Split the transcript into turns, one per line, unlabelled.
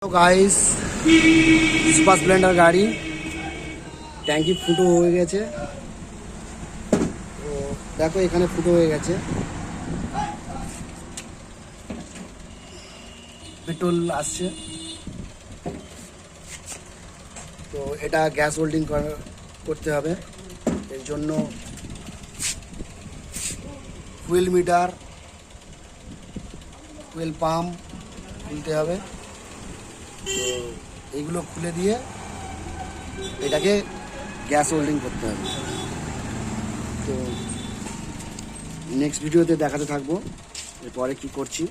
तो guys super Splendor गाड़ी ট্যাঙ্কি ফুটো হয়ে গেছে। তো দেখো এখানে ফুটো হয়ে গেছে, পেট্রোল আসছে। তো এটা গ্যাস হোল্ডিং করতে হবে, এর জন্য ফুয়েল মিটার, ফুয়েল পাম্প খুলতে হবে। তো এইগুলো খুলে দিয়ে এটাকে গ্যাস হোল্ডিং করতে হবে। তো নেক্সট ভিডিওতে দেখাতে থাকবো এরপরে কি করছি।